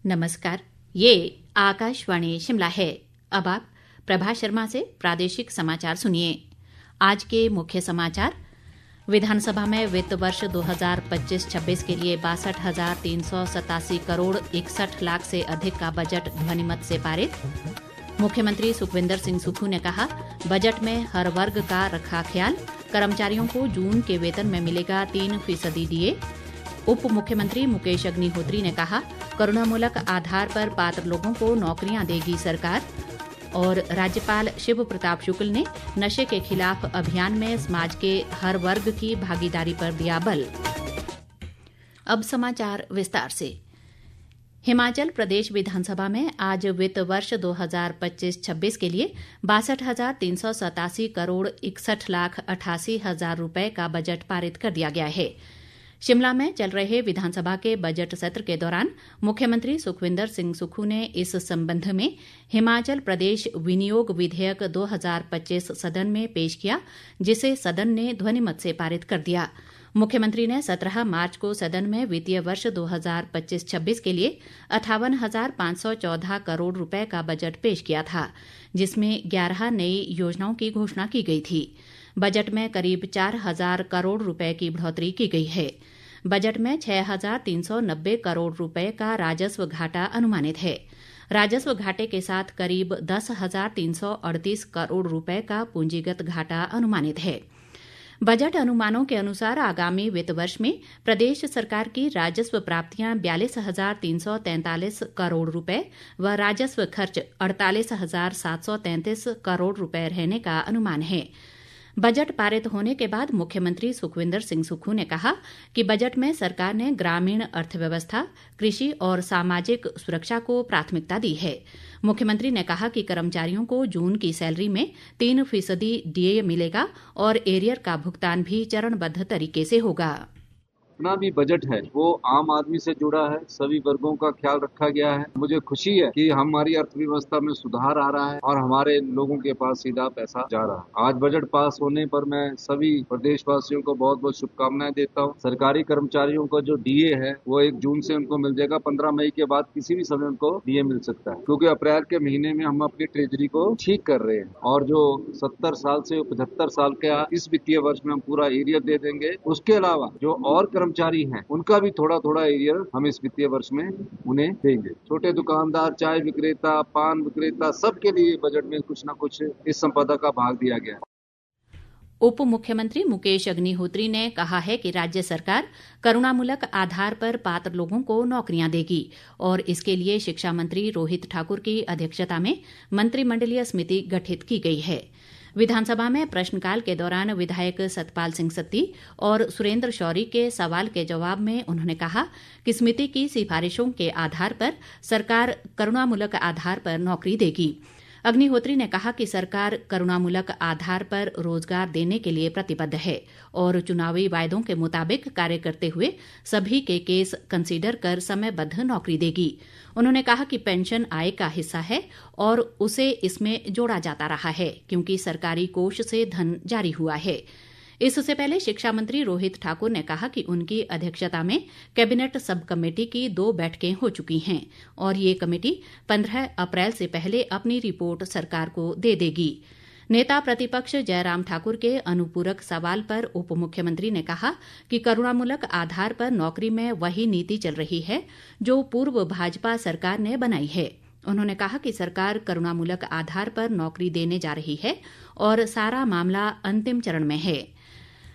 नमस्कार, ये आकाशवाणी शिमला है। अब आप प्रभा शर्मा से प्रादेशिक समाचार सुनिए। आज के मुख्य समाचार: विधानसभा में वित्त वर्ष 2025-26 के लिए 62,387 करोड़ 61 लाख से अधिक का बजट ध्वनिमत से पारित। मुख्यमंत्री सुखविंदर सिंह सुक्खू ने कहा, बजट में हर वर्ग का रखा ख्याल, कर्मचारियों को जून के वेतन में मिलेगा 3% डीए। उप मुख्यमंत्री मुकेश अग्निहोत्री ने कहा, करुणामूलक आधार पर पात्र लोगों को नौकरियां देगी सरकार। और राज्यपाल शिव प्रताप शुक्ल ने नशे के खिलाफ अभियान में समाज के हर वर्ग की भागीदारी पर दिया बल। अब समाचार विस्तार से। हिमाचल प्रदेश विधानसभा में आज वित्त वर्ष 2025-26 के लिए 62,387 करोड़ 61 लाख 88 हजार रुपए का बजट पारित कर दिया गया है। शिमला में चल रहे विधानसभा के बजट सत्र के दौरान मुख्यमंत्री सुखविंदर सिंह सुक्खू ने इस संबंध में हिमाचल प्रदेश विनियोग विधेयक 2025 सदन में पेश किया, जिसे सदन ने ध्वनिमत से पारित कर दिया। मुख्यमंत्री ने 17 मार्च को सदन में वित्तीय वर्ष 2025-26 के लिए 58,514 करोड़ रुपए का बजट पेश किया था, जिसमें 11 नई योजनाओं की घोषणा की गई थी। बजट में करीब 4,000 करोड़ रुपए की बढ़ोतरी की गई है। बजट में 6,390 करोड़ रुपए का राजस्व घाटा अनुमानित है। राजस्व घाटे के साथ करीब 10,338 करोड़ रुपए का पूंजीगत घाटा अनुमानित है। बजट अनुमानों के अनुसार आगामी वित्त वर्ष में प्रदेश सरकार की राजस्व प्राप्तियां 42,343 करोड़ रुपए व राजस्व खर्च 48,733 करोड़ रुपए रहने का अनुमान है। बजट पारित होने के बाद मुख्यमंत्री सुखविंदर सिंह सुक्खू ने कहा कि बजट में सरकार ने ग्रामीण अर्थव्यवस्था, कृषि और सामाजिक सुरक्षा को प्राथमिकता दी है। मुख्यमंत्री ने कहा कि कर्मचारियों को जून की सैलरी में 3% डीए मिलेगा और एरियर का भुगतान भी चरणबद्ध तरीके से होगा। जितना भी बजट है वो आम आदमी से जुड़ा है, सभी वर्गों का ख्याल रखा गया है। मुझे खुशी है कि हमारी अर्थव्यवस्था में सुधार आ रहा है और हमारे लोगों के पास सीधा पैसा जा रहा है। आज बजट पास होने पर मैं सभी प्रदेशवासियों को बहुत बहुत शुभकामनाएं देता हूँ। सरकारी कर्मचारियों का जो डीए है वो 1 जून से उनको मिल जाएगा। 15 मई के बाद किसी भी समय उनको डीए मिल सकता है, क्योंकि अप्रैल के महीने में हम अपनी ट्रेजरी को ठीक कर रहे हैं और जो 70 साल से 75 साल का इस वित्तीय वर्ष में हम पूरा एरियर दे देंगे। उसके अलावा जो और कर्मचारी हैं उनका भी थोड़ा थोड़ा एरियर हम इस वित्तीय वर्ष में उन्हें देंगे। छोटे दुकानदार, चाय विक्रेता, पान विक्रेता, सबके लिए बजट में कुछ न कुछ इस संपदा का भाग दिया गया है। उप मुख्यमंत्री मुकेश अग्निहोत्री ने कहा है कि राज्य सरकार करुणामूलक आधार पर पात्र लोगों को नौकरियां देगी और इसके लिए शिक्षा मंत्री रोहित ठाकुर की अध्यक्षता में मंत्रिमंडलीय समिति गठित की गई है। विधानसभा में प्रश्नकाल के दौरान विधायक सतपाल सिंह सत्ती और सुरेंद्र शौरी के सवाल के जवाब में उन्होंने कहा कि समिति की सिफारिशों के आधार पर सरकार करुणामूलक आधार पर नौकरी देगी। अग्निहोत्री ने कहा कि सरकार करुणामूलक आधार पर रोजगार देने के लिए प्रतिबद्ध है और चुनावी वायदों के मुताबिक कार्य करते हुए सभी के केस कंसीडर कर समयबद्ध नौकरी देगी। उन्होंने कहा कि पेंशन आय का हिस्सा है और उसे इसमें जोड़ा जाता रहा है, क्योंकि सरकारी कोष से धन जारी हुआ है। इससे पहले शिक्षा मंत्री रोहित ठाकुर ने कहा कि उनकी अध्यक्षता में कैबिनेट सब कमेटी की 2 बैठकें हो चुकी हैं और ये कमेटी 15 अप्रैल से पहले अपनी रिपोर्ट सरकार को दे देगी। नेता प्रतिपक्ष जयराम ठाकुर के अनुपूरक सवाल पर उप मुख्यमंत्री ने कहा कि करुणामूलक आधार पर नौकरी में वही नीति चल रही है जो पूर्व भाजपा सरकार ने बनाई है। उन्होंने कहा कि सरकार करुणामूलक आधार पर नौकरी देने जा रही है और सारा मामला अंतिम चरण में है।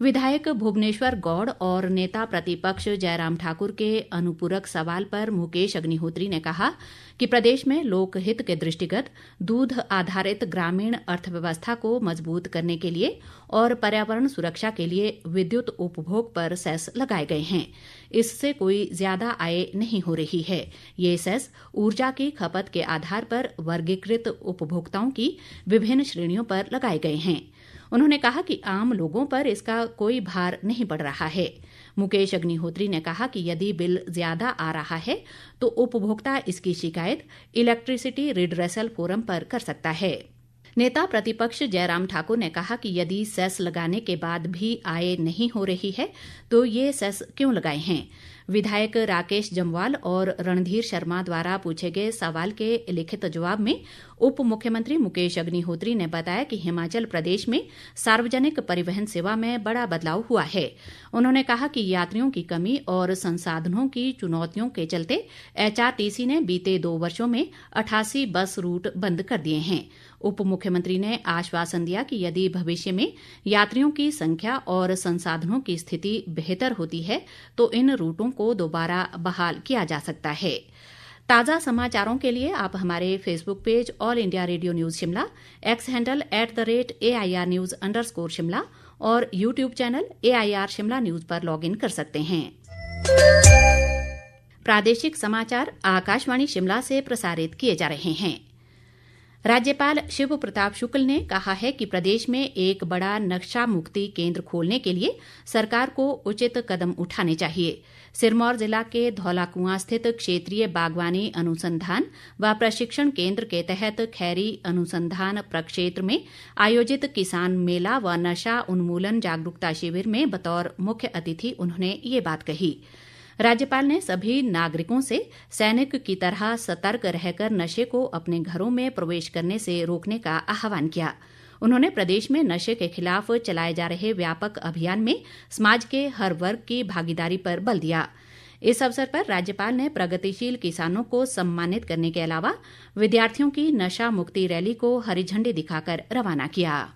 विधायक भुवनेश्वर गौड़ और नेता प्रतिपक्ष जयराम ठाकुर के अनुपूरक सवाल पर मुकेश अग्निहोत्री ने कहा कि प्रदेश में लोकहित के दृष्टिगत दूध आधारित ग्रामीण अर्थव्यवस्था को मजबूत करने के लिए और पर्यावरण सुरक्षा के लिए विद्युत उपभोग पर सेस लगाए गए हैं। इससे कोई ज्यादा आय नहीं हो रही है। ये सेस ऊर्जा की खपत के आधार पर वर्गीकृत उपभोक्ताओं की विभिन्न श्रेणियों पर लगाए गए हैं। उन्होंने कहा कि आम लोगों पर इसका कोई भार नहीं पड़ रहा है। मुकेश अग्निहोत्री ने कहा कि यदि बिल ज्यादा आ रहा है तो उपभोक्ता इसकी शिकायत इलेक्ट्रिसिटी रिड्रेसल फोरम पर कर सकता है। नेता प्रतिपक्ष जयराम ठाकुर ने कहा कि यदि सेस लगाने के बाद भी आय नहीं हो रही है तो ये सेस क्यों लगाए हैं। विधायक राकेश जम्वाल और रणधीर शर्मा द्वारा पूछे गए सवाल के लिखित जवाब में उप मुख्यमंत्री मुकेश अग्निहोत्री ने बताया कि हिमाचल प्रदेश में सार्वजनिक परिवहन सेवा में बड़ा बदलाव हुआ है। उन्होंने कहा कि यात्रियों की कमी और संसाधनों की चुनौतियों के चलते एचआरटीसी ने बीते 2 वर्षों में 88 बस रूट बंद कर दिए हैं। उप मुख्यमंत्री ने आश्वासन दिया कि यदि भविष्य में यात्रियों की संख्या और संसाधनों की स्थिति बेहतर होती है तो इन रूटों को दोबारा बहाल किया जा सकता है। ताज़ा समाचारों के लिए आप हमारे Facebook page all India radio news Shimla, X handle @AIRnews_शिमला और YouTube channel AIR Shimla news पर लॉग इन कर सकते हैं। प्रादेशिक समाचार आकाशवाणी शिमला से प्रसारित किए जा रहे हैं। राज्यपाल शिव प्रताप शुक्ल ने कहा है कि प्रदेश में एक बड़ा नक्शा मुक्ति केंद्र खोलने के लिए सरकार को उचित कदम उठाने चाहिए। सिरमौर जिला के धौलाकुआं स्थित क्षेत्रीय बागवानी अनुसंधान व प्रशिक्षण केंद्र के तहत खैरी अनुसंधान प्रक्षेत्र में आयोजित किसान मेला व नशा उन्मूलन जागरूकता शिविर में बतौर मुख्य अतिथि उन्होंने ये बात कही। राज्यपाल ने सभी नागरिकों से सैनिक की तरह सतर्क रहकर नशे को अपने घरों में प्रवेश करने से रोकने का आह्वान किया। उन्होंने प्रदेश में नशे के खिलाफ चलाए जा रहे व्यापक अभियान में समाज के हर वर्ग की भागीदारी पर बल दिया। इस अवसर पर राज्यपाल ने प्रगतिशील किसानों को सम्मानित करने के अलावा विद्यार्थियों की नशा मुक्ति रैली को हरी झंडी दिखाकर रवाना किया।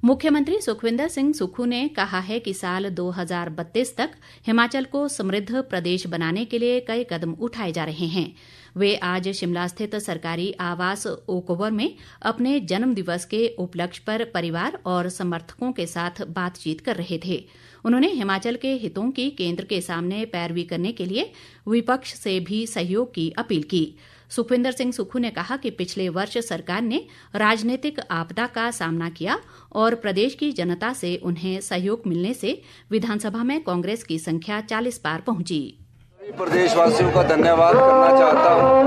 मुख्यमंत्री सुखविंदर सिंह सुक्खू ने कहा है कि साल 2032 तक हिमाचल को समृद्ध प्रदेश बनाने के लिए कई कदम उठाए जा रहे हैं। वे आज शिमला स्थित सरकारी आवास ओकओवर में अपने जन्म दिवस के उपलक्ष्य पर परिवार और समर्थकों के साथ बातचीत कर रहे थे। उन्होंने हिमाचल के हितों की केंद्र के सामने पैरवी करने के लिए विपक्ष से भी सहयोग की अपील की। सुखविंदर सिंह सुक्खू ने कहा कि पिछले वर्ष सरकार ने राजनीतिक आपदा का सामना किया और प्रदेश की जनता से उन्हें सहयोग मिलने से विधानसभा में कांग्रेस की संख्या 40 पार पहुंची। प्रदेशवासियों का धन्यवाद करना चाहता हूं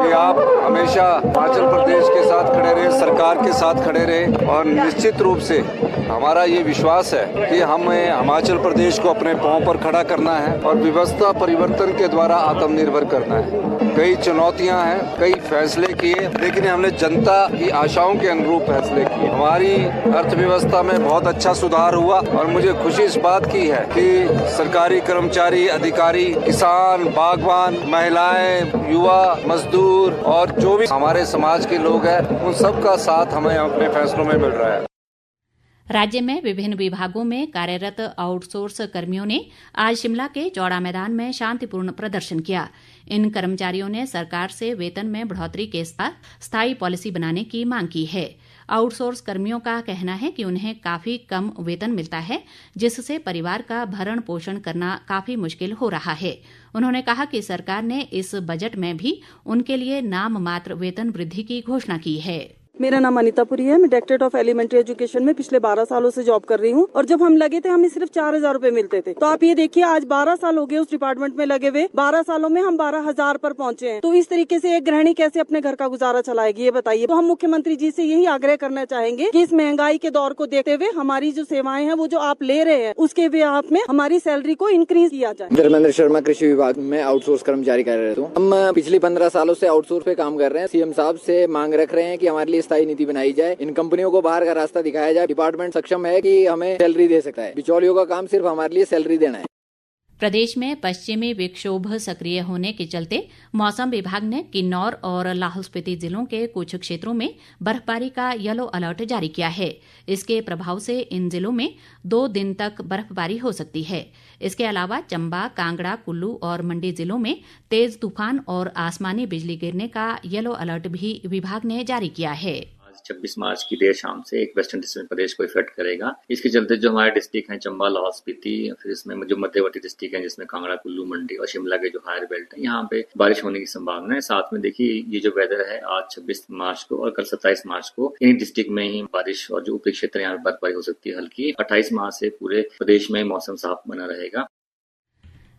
कि आप हमेशा हिमाचल प्रदेश के साथ खड़े रहे, सरकार के साथ खड़े रहे और निश्चित रूप से हमारा ये विश्वास है कि हमें हिमाचल प्रदेश को अपने पांव पर खड़ा करना है और व्यवस्था परिवर्तन के द्वारा आत्मनिर्भर करना है। कई चुनौतियां हैं, कई फैसले किए, लेकिन हमने जनता की आशाओं के अनुरूप फैसले किए। हमारी अर्थव्यवस्था में बहुत अच्छा सुधार हुआ और मुझे खुशी इस बात की है कि सरकारी कर्मचारी, अधिकारी, किसान, बागवान, महिलाएं, युवा, मजदूर और जो भी हमारे समाज के लोग हैं, उन सबका साथ हमें अपने फैसलों में मिल रहा है। राज्य में विभिन्न विभागों में कार्यरत आउटसोर्स कर्मियों ने आज शिमला के चौड़ा मैदान में शांतिपूर्ण प्रदर्शन किया। इन कर्मचारियों ने सरकार से वेतन में बढ़ोतरी के साथ स्थायी पॉलिसी बनाने की मांग की है। आउटसोर्स कर्मियों का कहना है कि उन्हें काफी कम वेतन मिलता है, जिससे परिवार का भरण पोषण करना काफी मुश्किल हो रहा है। उन्होंने कहा कि सरकार ने इस बजट में भी उनके लिए नाम मात्र वेतन वृद्धि की घोषणा की है। मेरा नाम अनिता पुरी है। मैं डायरेक्टरेट ऑफ एलिमेंट्री एजुकेशन में पिछले 12 सालों से जॉब कर रही हूँ और जब हम लगे थे हमें सिर्फ 4,000 रुपए मिलते थे। तो आप ये देखिए आज 12 साल हो गए उस डिपार्टमेंट में लगे हुए, 12 सालों में हम 12,000 पर पहुंचे हैं। तो इस तरीके से एक गृहिणी कैसे अपने घर का गुजारा चलाएगी, ये बताइए। तो हम मुख्यमंत्री जी से यही आग्रह करना चाहेंगे कि इस महंगाई के दौर को देखते हुए हमारी जो सेवाएं हैं वो जो आप ले रहे हैं उसके ब्याह में हमारी सैलरी को इंक्रीज किया जाए। धर्मेंद्र शर्मा, कृषि विभाग में आउटसोर्स कर्मचारी कार्यरत हूँ। हम पिछले 15 सालों से आउटसोर्स पे काम कर रहे हैं। सीएम साहब से मांग रख रहे हैं कि हमारे लिए स्थायी नीति बनाई जाए, इन कंपनियों को बाहर का रास्ता दिखाया जाए। डिपार्टमेंट सक्षम है कि हमें सैलरी दे सकता है, बिचौलियों का काम सिर्फ हमारे लिए सैलरी देना है। प्रदेश में पश्चिमी विक्षोभ सक्रिय होने के चलते मौसम विभाग ने किन्नौर और लाहौल स्पीति जिलों के कुछ क्षेत्रों में बर्फबारी का येलो अलर्ट जारी किया है। इसके प्रभाव से इन जिलों में 2 दिन तक बर्फबारी हो सकती है। इसके अलावा चंबा, कांगड़ा, कुल्लू और मंडी जिलों में तेज तूफान और आसमानी बिजली गिरने का येलो अलर्ट भी विभाग ने जारी किया है। 26 मार्च की देर शाम से एक वेस्टर्न डिस्ट्रिक्ट प्रदेश को इफेक्ट करेगा। इसके चलते जो हमारे डिस्ट्रिक्ट हैं चंबा, लाहौल स्पीति, फिर इसमें जो मध्यवर्ती डिस्ट्रिक्ट हैं जिसमें कांगड़ा, कुल्लू, मंडी और शिमला के जो हायर बेल्ट है, यहाँ पे बारिश होने की संभावना है। साथ में देखिए ये जो वेदर है आज 26 मार्च को और कल 27 मार्च को इन डिस्ट्रिक्ट में ही बारिश और जो ऊपरी क्षेत्र यहाँ पर बर्फबारी हो सकती है हल्की। 28 मार्च से पूरे प्रदेश में मौसम साफ बना रहेगा।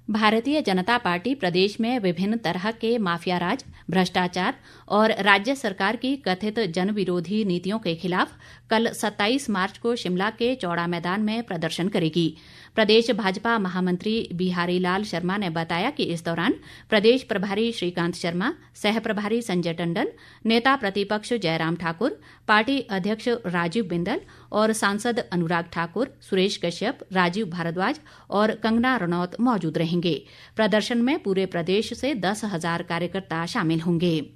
भारतीय जनता पार्टी प्रदेश में विभिन्न तरह के माफिया राज, भ्रष्टाचार और राज्य सरकार की कथित जन विरोधी नीतियों के खिलाफ कल 27 मार्च को शिमला के चौड़ा मैदान में प्रदर्शन करेगी। प्रदेश भाजपा महामंत्री बिहारी लाल शर्मा ने बताया कि इस दौरान प्रदेश प्रभारी श्रीकांत शर्मा, सह प्रभारी संजय टंडन, नेता प्रतिपक्ष जयराम ठाकुर, पार्टी अध्यक्ष राजीव बिंदल और सांसद अनुराग ठाकुर, सुरेश कश्यप, राजीव भारद्वाज और कंगना रनौत मौजूद रहेंगे। प्रदर्शन में पूरे प्रदेश से 10,000 कार्यकर्ता शामिल होंगे।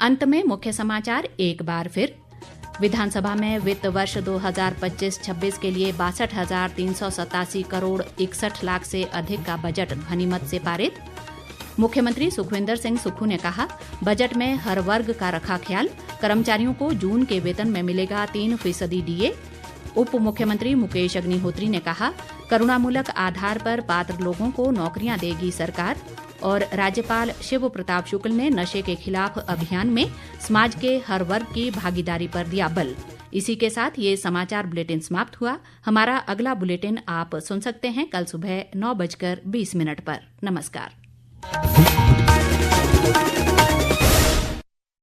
अंत में मुख्य समाचार एक बार फिर। विधानसभा में वित्त वर्ष 2025-26 के लिए 62,387 करोड़ 61 लाख से अधिक का बजट ध्वनिमत से पारित। मुख्यमंत्री सुखविंदर सिंह सुक्खू ने कहा, बजट में हर वर्ग का रखा ख्याल, कर्मचारियों को जून के वेतन में मिलेगा 3% डीए। उप मुख्यमंत्री मुकेश अग्निहोत्री ने कहा, करुणामूलक आधार पर पात्र लोगों को नौकरियां देगी सरकार। और राज्यपाल शिव प्रताप शुक्ल ने नशे के खिलाफ अभियान में समाज के हर वर्ग की भागीदारी पर दिया बल। इसी के साथ ये समाचार बुलेटिन समाप्त हुआ। हमारा अगला बुलेटिन आप सुन सकते हैं कल सुबह 9:20 पर। नमस्कार।